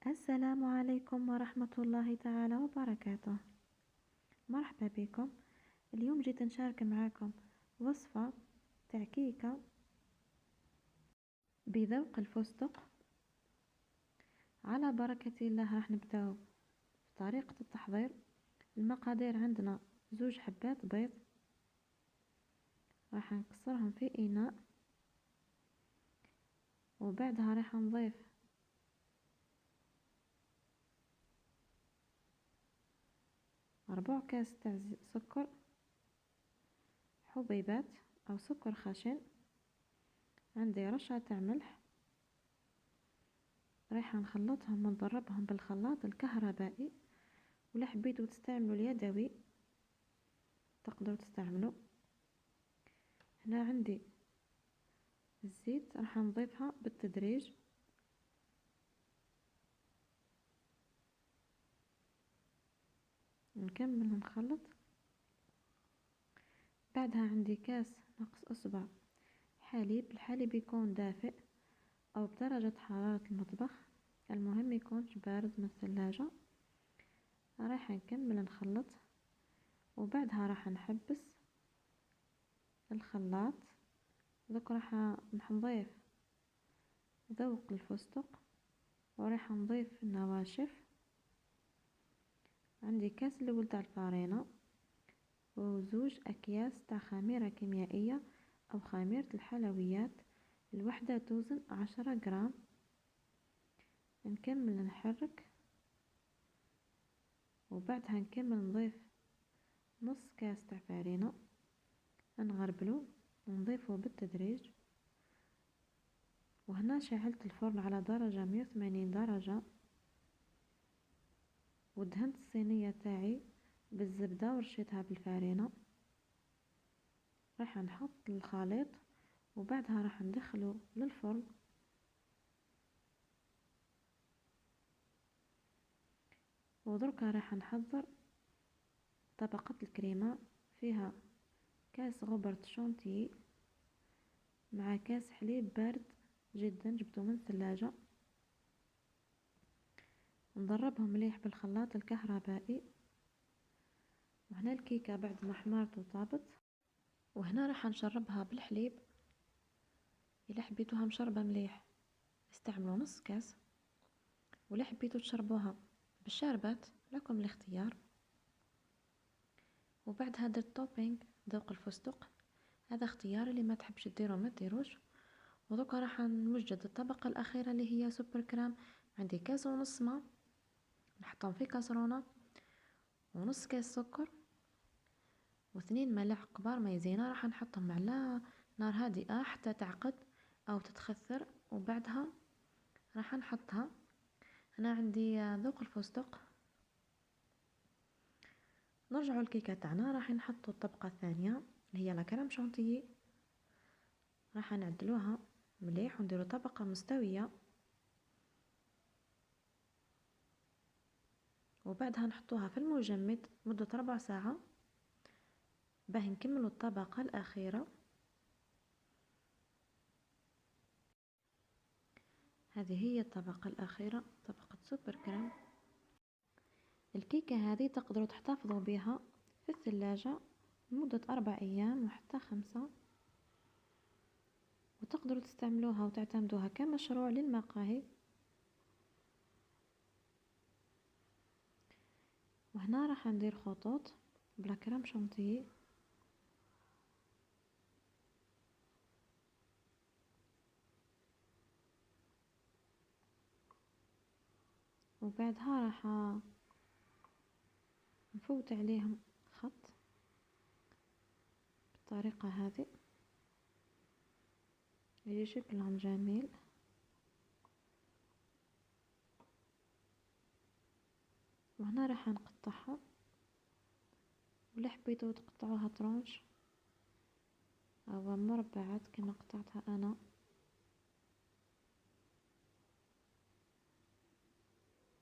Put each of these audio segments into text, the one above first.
السلام عليكم ورحمة الله تعالى وبركاته. مرحبا بكم. اليوم جيت نشارك معاكم وصفة تاع كيكة بذوق الفستق. على بركة الله راح نبداو بطريقة التحضير. المقادير عندنا 2 حبات بيض، راح نكسرهم في إناء، وبعدها راح نضيف 4 كاس تاع سكر حبيبات أو سكر خشن، عندي رشة تاع ملح. راح نخلطهم ونضربهم بالخلاط الكهربائي، ولا حبيتوا تستعملوا اليدوي تقدروا تستعملوا. هنا عندي الزيت راح نضيفها بالتدريج، نكمل نخلط. بعدها عندي كاس نقص اصبع حليب. الحليب يكون دافئ او بدرجة حرارة المطبخ، المهم يكونش بارد من الثلاجة. راح نكمل نخلط، وبعدها راح نحبس الخلاط. دوك راح نضيف ذوق الفستق، وراح نضيف النواشف. عندي كاس الاول تاع الفارينة، و2 اكياس تاع خميرة كيميائية او خميرة الحلويات، الوحدة توزن 10 جرام. نكمل نحرك، وبعدها نكمل نضيف نص كاس تاع فارينة، نغربلو ونضيفه بالتدريج. وهنا شعلت الفرن على درجة 180 درجة، ودهنت الصينية تاعي بالزبدة ورشيتها بالفارينة. راح نحط الخليط، وبعدها راح ندخله للفرن. ودركا راح نحضر طبقة الكريمة، فيها كاس غبرة شونتيي مع كاس حليب بارد جدا جبته من الثلاجة. نضربهم مليح بالخلاط الكهربائي. وهنا الكيكة بعد ما حمرت وطابت، وهنا راح نشربها بالحليب. إلا حبيتوها مشربة مليح استعملوا نص كاس، ولا حبيتوا تشربوها بالشربات لكم الاختيار. وبعدها درت توبينج ذوق الفستق، هذا اختيار، اللي ما تحبش ديرو ما ديروش. ودوكا راح نوجد الطبقة الأخيرة اللي هي سوبر كريم. عندي كاس ونص ماء نحطهم في كاسرونة، ونص كاس سكر، و2 ملاعق كبار مايزينا. راح نحطهم على نار هادئة حتى تعقد أو تتخثر، وبعدها راح نحطها. هنا عندي ذوق الفستق. نرجعوا الكيكة تاعنا، راح نحطوا الطبقة الثانية اللي هي لا كريم شانتيي، راح نعدلوها مليح ونديروا طبقة مستوية. وبعدها نحطوها في المجمد مدة 4 ساعة باه نكملوا الطبقة الأخيرة. هذه هي الطبقة الأخيرة، طبقة سوبر كريم. الكيكة هذه تقدروا تحتفظوا بها في الثلاجة لمدة 4 أيام وحتى 5، وتقدروا تستعملوها وتعتمدوها كمشروع للمقاهي. وهنا راح ندير خطوط بلا كريم شانتيي، وبعدها راح نفوت عليهم خط بالطريقة هذه يجي شكلهم جميل. وهنا راح نقطعها، ولا حبيتوا تقطعوها ترونش او مربعات كما قطعتها انا.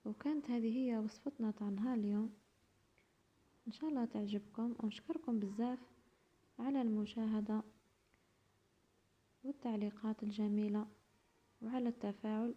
وكانت هذه هي وصفتنا تاع نهار اليوم، ان شاء الله تعجبكم. ونشكركم بزاف على المشاهدة والتعليقات الجميلة وعلى التفاعل.